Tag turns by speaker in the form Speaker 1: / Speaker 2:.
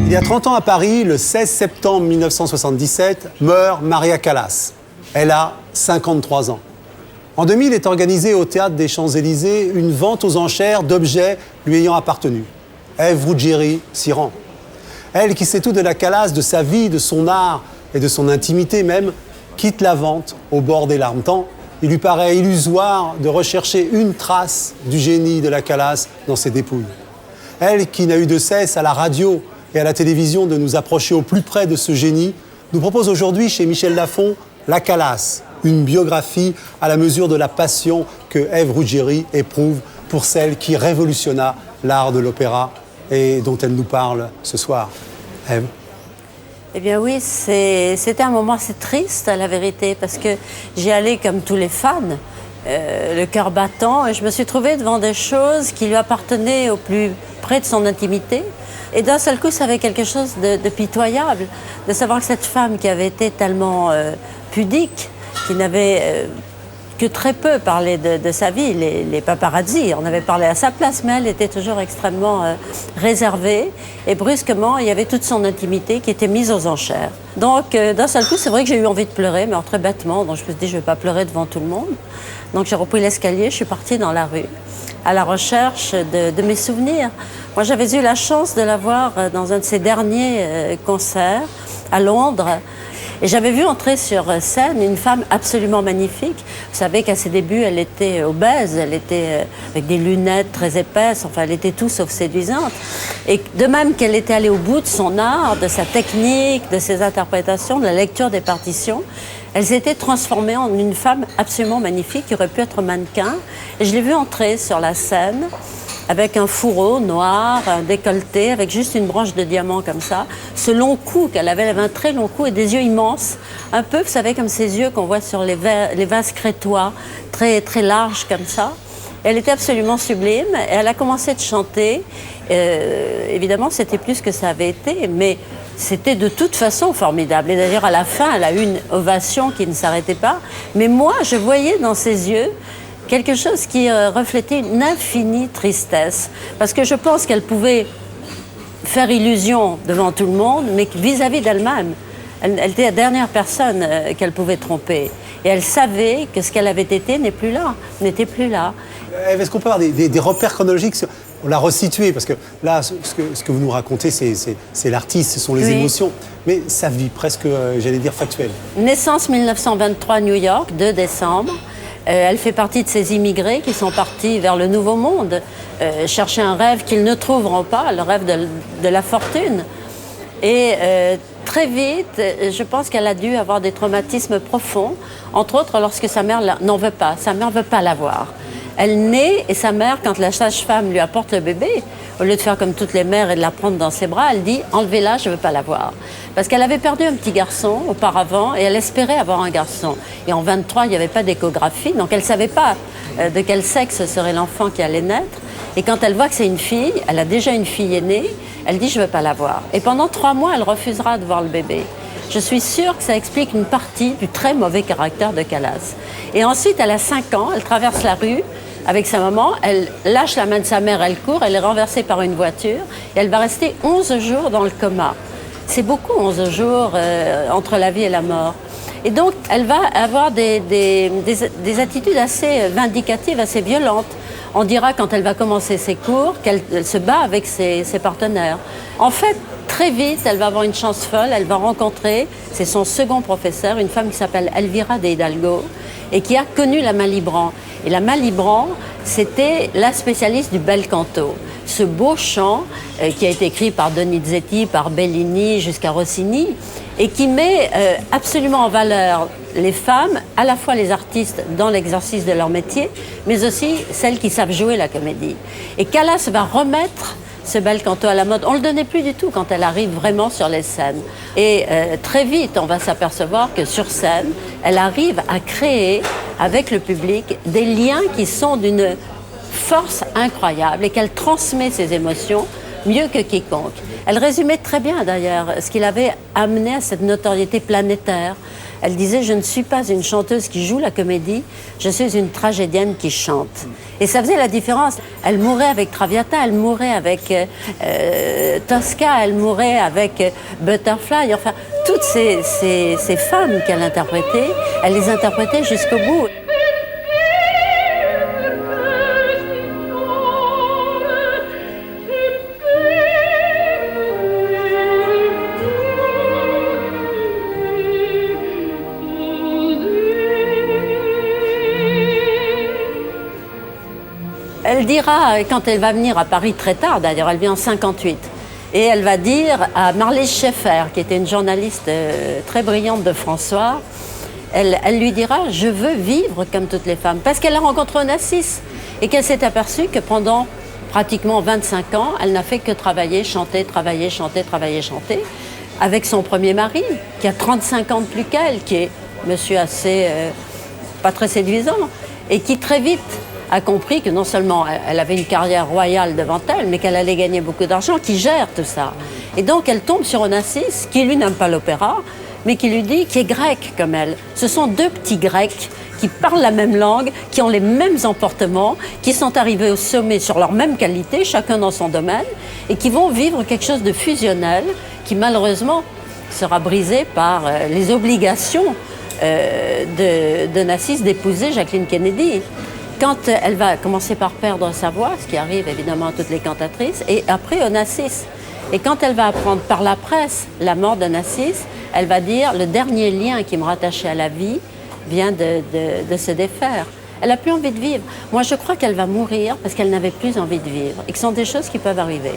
Speaker 1: Il y a 30 ans à Paris, le 16 septembre 1977, meurt Maria Callas. Elle a 53 ans. En 2000 est organisée au Théâtre des Champs-Élysées une vente aux enchères d'objets lui ayant appartenu. Ève Ruggieri s'y rend. Elle, qui sait tout de la Callas, de sa vie, de son art et de son intimité même, quitte la vente au bord des larmes. Tant il lui paraît illusoire de rechercher une trace du génie de la Callas dans ses dépouilles. Elle, qui n'a eu de cesse à la radio et à la télévision de nous approcher au plus près de ce génie, nous propose aujourd'hui chez Michel Lafon La Callas, une biographie à la mesure de la passion que Ève Ruggieri éprouve pour celle qui révolutionna l'art de l'opéra et dont elle nous parle ce soir. Ève.
Speaker 2: Eh bien oui, c'était un moment assez triste, à la vérité, parce que j'y allais comme tous les fans, le cœur battant, et je me suis trouvée devant des choses qui lui appartenaient au plus près de son intimité. Et d'un seul coup, ça avait quelque chose de pitoyable, de savoir que cette femme qui avait été tellement pudique, qui n'avait que très peu parlé de sa vie, les paparazzi en avaient parlé à sa place, mais elle était toujours extrêmement réservée. Et brusquement, il y avait toute son intimité qui était mise aux enchères. Donc, d'un seul coup, c'est vrai que j'ai eu envie de pleurer, mais très bêtement. Donc, je me suis dit, je ne vais pas pleurer devant tout le monde. Donc, j'ai repris l'escalier, je suis partie dans la rue, à la recherche de mes souvenirs. Moi, j'avais eu la chance de la voir dans un de ses derniers concerts à Londres. Et j'avais vu entrer sur scène une femme absolument magnifique. Vous savez qu'à ses débuts, elle était obèse, elle était avec des lunettes très épaisses, enfin, elle était tout sauf séduisante. Et de même qu'elle était allée au bout de son art, de sa technique, de ses interprétations, de la lecture des partitions, elle s'était transformée en une femme absolument magnifique qui aurait pu être mannequin. Et je l'ai vue entrer sur la scène avec un fourreau noir, un décolleté, avec juste une branche de diamant comme ça. Ce long cou qu'elle avait un très long cou et des yeux immenses, un peu, vous savez, comme ces yeux qu'on voit sur les vases crétois, très, très larges comme ça. Elle était absolument sublime et elle a commencé de chanter. Évidemment, c'était plus que ça avait été, mais c'était de toute façon formidable. Et d'ailleurs, à la fin, elle a eu une ovation qui ne s'arrêtait pas. Mais moi, je voyais dans ses yeux quelque chose qui reflétait une infinie tristesse. Parce que je pense qu'elle pouvait faire illusion devant tout le monde, mais vis-à-vis d'elle-même, elle était la dernière personne qu'elle pouvait tromper. Et elle savait que ce qu'elle avait été n'était plus là.
Speaker 1: Est-ce qu'on peut avoir des repères chronologiques on l'a resitué, parce que là, ce que vous nous racontez, c'est l'artiste, ce sont les émotions. Mais sa vie, presque, j'allais dire, factuelle.
Speaker 2: Naissance 1923, New York, 2 décembre. Elle fait partie de ces immigrés qui sont partis vers le Nouveau Monde, chercher un rêve qu'ils ne trouveront pas, le rêve de la fortune. Et très vite, je pense qu'elle a dû avoir des traumatismes profonds, entre autres lorsque sa mère n'en veut pas. Sa mère ne veut pas la voir. Elle naît et sa mère, quand la sage-femme lui apporte le bébé, au lieu de faire comme toutes les mères et de la prendre dans ses bras, elle dit « enlevez-la, je ne veux pas la voir ». Parce qu'elle avait perdu un petit garçon auparavant et elle espérait avoir un garçon. Et en 23, il n'y avait pas d'échographie, donc elle ne savait pas de quel sexe serait l'enfant qui allait naître. Et quand elle voit que c'est une fille, elle a déjà une fille aînée, elle dit « je ne veux pas la voir ». Et pendant 3 mois, elle refusera de voir le bébé. Je suis sûre que ça explique une partie du très mauvais caractère de Callas. Et ensuite, elle a 5 ans, elle traverse la rue avec sa maman, elle lâche la main de sa mère, elle court, elle est renversée par une voiture et elle va rester 11 jours dans le coma. C'est beaucoup, 11 jours entre la vie et la mort. Et donc, elle va avoir des attitudes assez vindicatives, assez violentes. On dira, quand elle va commencer ses cours, qu'elle se bat avec ses partenaires. En fait, très vite, elle va avoir une chance folle, elle va rencontrer, c'est son second professeur, une femme qui s'appelle Elvira de Hidalgo, et qui a connu la Malibran. Et la Malibran, c'était la spécialiste du bel canto. Ce beau chant qui a été écrit par Donizetti, par Bellini, jusqu'à Rossini, et qui met absolument en valeur les femmes, à la fois les artistes dans l'exercice de leur métier, mais aussi celles qui savent jouer la comédie. Et Callas va remettre ce bel canto à la mode. On ne le donnait plus du tout quand elle arrive vraiment sur les scènes. Et très vite, on va s'apercevoir que sur scène, elle arrive à créer avec le public des liens qui sont d'une force incroyable et qu'elle transmet ses émotions mieux que quiconque. Elle résumait très bien d'ailleurs ce qui l'avait amené à cette notoriété planétaire. Elle disait « Je ne suis pas une chanteuse qui joue la comédie, je suis une tragédienne qui chante ». Et ça faisait la différence. Elle mourait avec Traviata, elle mourait avec Tosca, elle mourait avec Butterfly. Enfin, toutes ces femmes qu'elle interprétait, elle les interprétait jusqu'au bout. Elle dira, quand elle va venir à Paris très tard, d'ailleurs, elle vient en 58, et elle va dire à Marlèse Schaeffer, qui était une journaliste très brillante de François, elle lui dira « Je veux vivre comme toutes les femmes », parce qu'elle a rencontré Onassis, et qu'elle s'est aperçue que pendant pratiquement 25 ans, elle n'a fait que travailler, chanter, travailler, chanter, travailler, chanter, avec son premier mari, qui a 35 ans de plus qu'elle, qui est monsieur assez, pas très séduisant, et qui très vite a compris que non seulement elle avait une carrière royale devant elle, mais qu'elle allait gagner beaucoup d'argent, qui gère tout ça. Et donc elle tombe sur Onassis, qui lui n'aime pas l'opéra, mais qui lui dit, qui est grec comme elle. Ce sont deux petits Grecs qui parlent la même langue, qui ont les mêmes emportements, qui sont arrivés au sommet sur leur même qualité, chacun dans son domaine, et qui vont vivre quelque chose de fusionnel, qui malheureusement sera brisé par les obligations d'Onassis d'épouser Jacqueline Kennedy. Quand elle va commencer par perdre sa voix, ce qui arrive évidemment à toutes les cantatrices, et après Onassis. Et quand elle va apprendre par la presse la mort d'Onassis, elle va dire « Le dernier lien qui me rattachait à la vie vient de se défaire ». Elle n'a plus envie de vivre. Moi, je crois qu'elle va mourir parce qu'elle n'avait plus envie de vivre et que ce sont des choses qui peuvent arriver.